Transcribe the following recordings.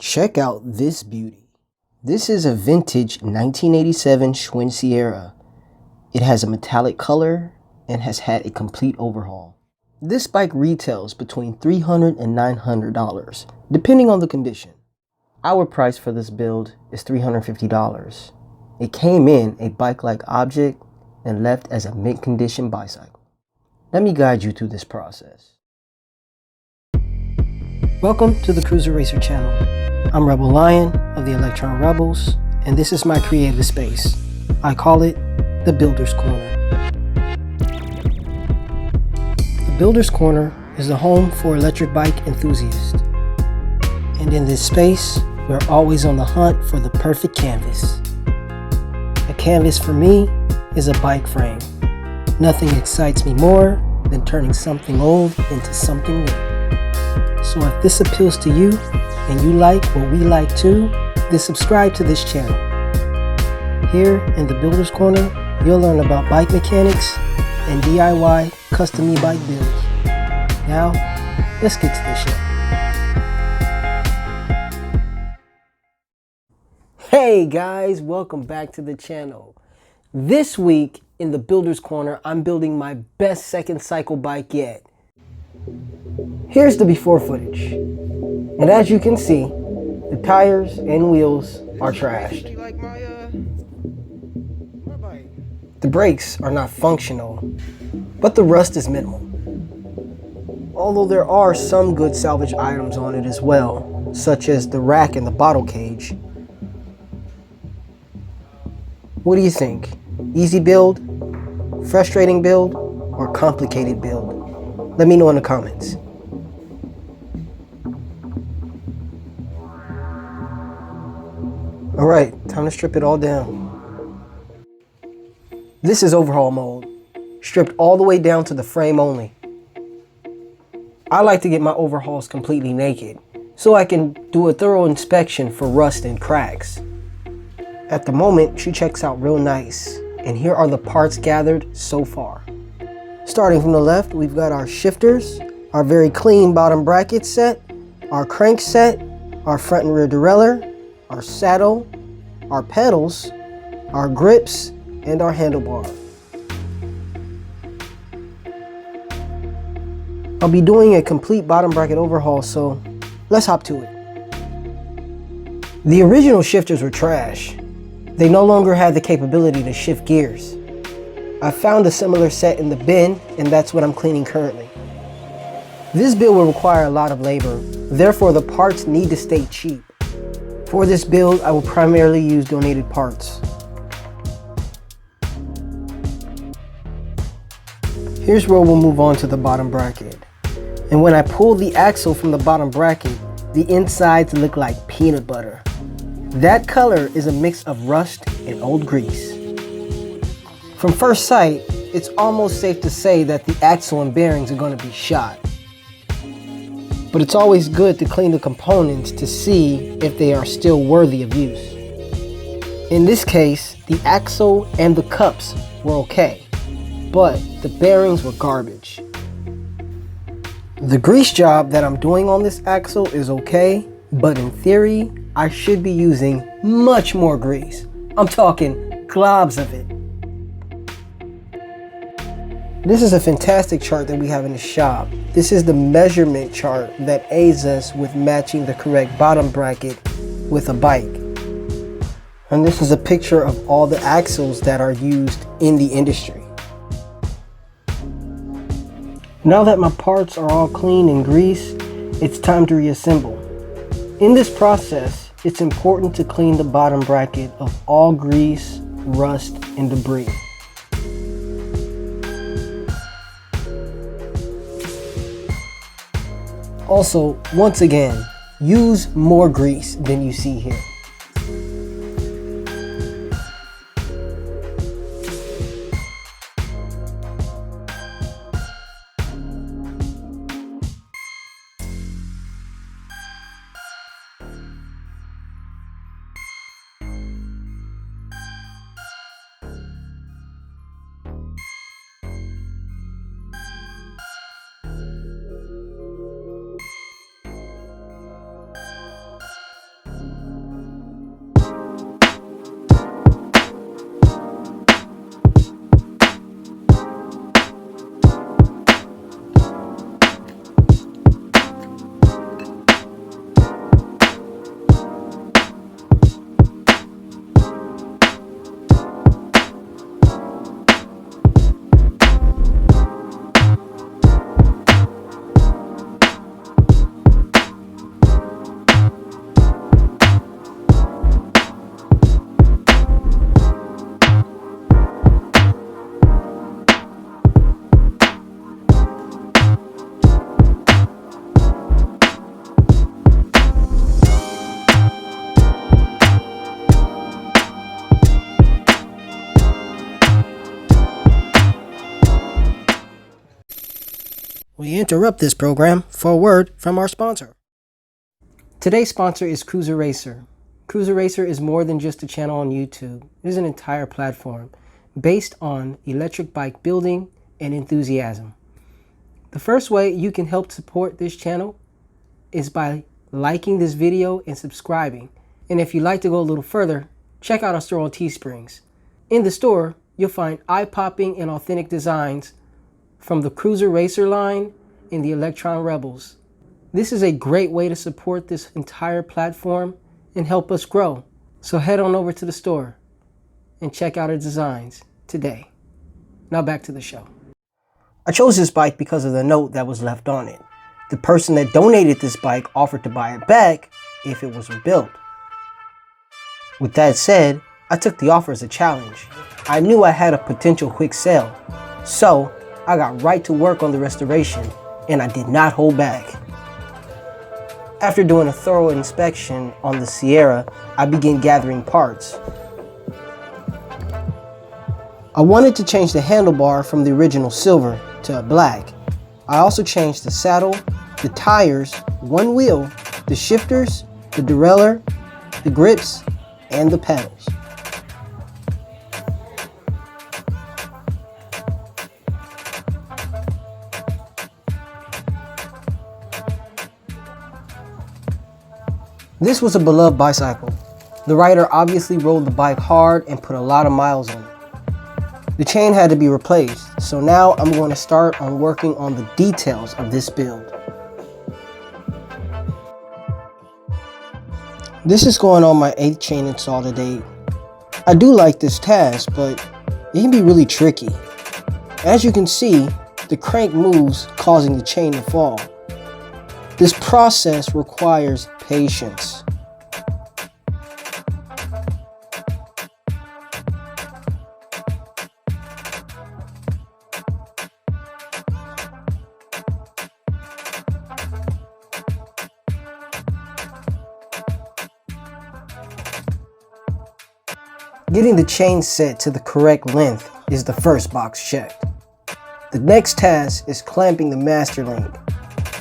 Check out this beauty. This is a vintage 1987 Schwinn Sierra. It has a metallic color and has had a complete overhaul. This bike retails between $300 and $900, depending on the condition. Our price for this build is $350. It came in a bike-like object and left as a mint condition bicycle. Let me guide you through this process. Welcome to the Cruiser Racer channel. I'm Rebel Lion of the Electron Rebels, and this is my creative space. I call it the Builder's Corner. The Builder's Corner is the home for electric bike enthusiasts. And in this space, we're always on the hunt for the perfect canvas. A canvas for me is a bike frame. Nothing excites me more than turning something old into something new. So if this appeals to you and you like what we like too, then subscribe to this channel. Here in the Builder's Corner, you'll learn about bike mechanics and DIY custom e-bike builds. Now, let's get to the show. Hey guys, welcome back to the channel. This week in the Builder's Corner, I'm building my best second cycle bike yet. Here's the before footage. And as you can see, the tires and wheels are trashed. The brakes are not functional, but the rust is minimal. Although there are some good salvage items on it as well, such as the rack and the bottle cage. What do you think? Easy build, frustrating build, or complicated build? Let me know in the comments. Alright, time to strip it all down. This is overhaul mode, stripped all the way down to the frame only. I like to get my overhauls completely naked, so I can do a thorough inspection for rust and cracks. At the moment, she checks out real nice, and here are the parts gathered so far. Starting from the left, we've got our shifters, our very clean bottom bracket set, our crank set, our front and rear derailleur, our saddle, our pedals, our grips, and our handlebar. I'll be doing a complete bottom bracket overhaul, so let's hop to it. The original shifters were trash. They no longer had the capability to shift gears. I found a similar set in the bin, and that's what I'm cleaning currently. This build will require a lot of labor, therefore the parts need to stay cheap. For this build, I will primarily use donated parts. Here's where we'll move on to the bottom bracket. And when I pull the axle from the bottom bracket, the insides look like peanut butter. That color is a mix of rust and old grease. From first sight, it's almost safe to say that the axle and bearings are going to be shot. But it's always good to clean the components to see if they are still worthy of use. In this case, the axle and the cups were okay, but the bearings were garbage. The grease job that I'm doing on this axle is okay, but in theory, I should be using much more grease. I'm talking globs of it. This is a fantastic chart that we have in the shop. This is the measurement chart that aids us with matching the correct bottom bracket with a bike. And this is a picture of all the axles that are used in the industry. Now that my parts are all clean and greased, it's time to reassemble. In this process, it's important to clean the bottom bracket of all grease, rust, and debris. Also, once again, use more grease than you see here. We interrupt this program for a word from our sponsor. Today's sponsor is Cruiser Racer. Cruiser Racer is more than just a channel on YouTube. It is an entire platform based on electric bike building and enthusiasm. The first way you can help support this channel is by liking this video and subscribing. And if you'd like to go a little further, check out our store on Teesprings. In the store, you'll find eye-popping and authentic designs from the Cruiser Racer line and the Electron Rebels. This is a great way to support this entire platform and help us grow. So head on over to the store and check out our designs today. Now back to the show. I chose this bike because of the note that was left on it. The person that donated this bike offered to buy it back if it was rebuilt. With that said, I took the offer as a challenge. I knew I had a potential quick sale, so I got right to work on the restoration, and I did not hold back. After doing a thorough inspection on the Sierra, I began gathering parts. I wanted to change the handlebar from the original silver to black. I also changed the saddle, the tires, one wheel, the shifters, the derailleur, the grips, and the pedals. This was a beloved bicycle. The rider obviously rode the bike hard and put a lot of miles on it. The chain had to be replaced, so now I'm going to start on working on the details of this build. This is going on my 8th chain install to date. I do like this task, but it can be really tricky. As you can see, the crank moves, causing the chain to fall. This process requires patience. Getting the chain set to the correct length is the first box checked. The next task is clamping the master link.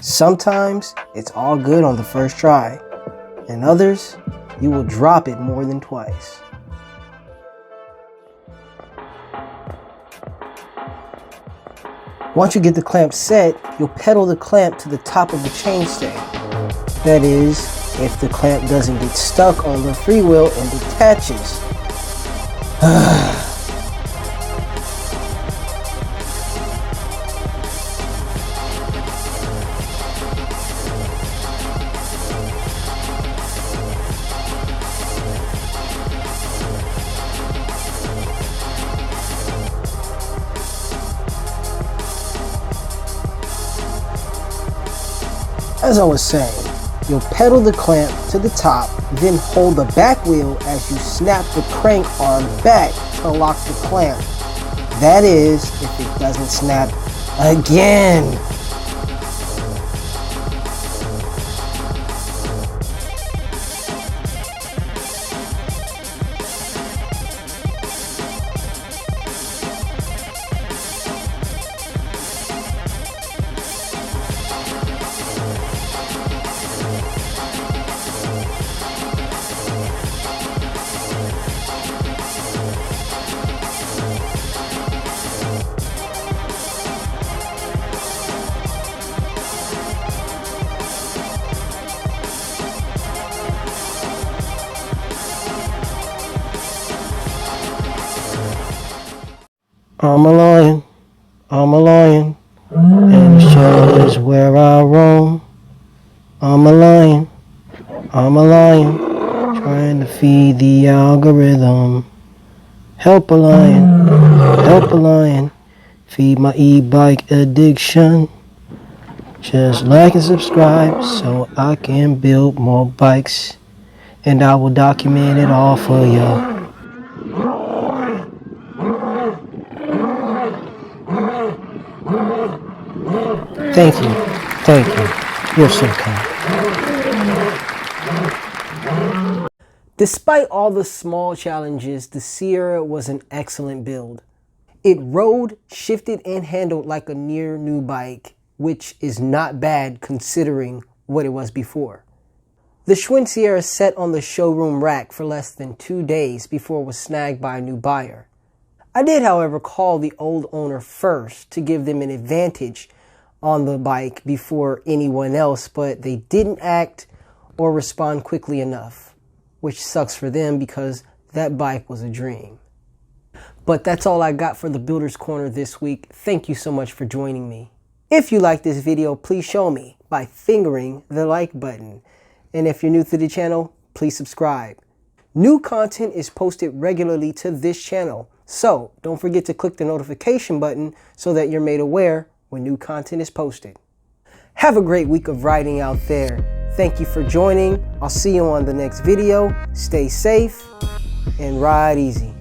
Sometimes it's all good on the first try, and others, you will drop it more than twice. Once you get the clamp set, you'll pedal the clamp to the top of the chainstay. That is, if the clamp doesn't get stuck on the freewheel and detaches. As I was saying, you'll pedal the clamp to the top, then hold the back wheel as you snap the crank arm back to lock the clamp. That is, if it doesn't snap again. I'm a lion, and the show is where I roam. I'm a lion, trying to feed the algorithm. Help a lion, feed my e-bike addiction. Just like and subscribe so I can build more bikes, and I will document it all for you. Thank you. You're so kind. Despite all the small challenges, the Sierra was an excellent build. It rode, shifted, and handled like a near new bike. which is not bad considering what it was before. The Schwinn Sierra sat on the showroom rack for less than 2 days before it was snagged by a new buyer. I did, however, call the old owner first to give them an advantage on the bike before anyone else, but they didn't act or respond quickly enough, which sucks for them because that bike was a dream. But that's all I got for the Builder's Corner this week. Thank you so much for joining me. If you like this video, please show me by fingering the like button. And if you're new to the channel, please subscribe. New content is posted regularly to this channel, so don't forget to click the notification button so that you're made aware when new content is posted. Have a great week of riding out there. Thank you for joining. I'll see you on the next video. Stay safe and ride easy.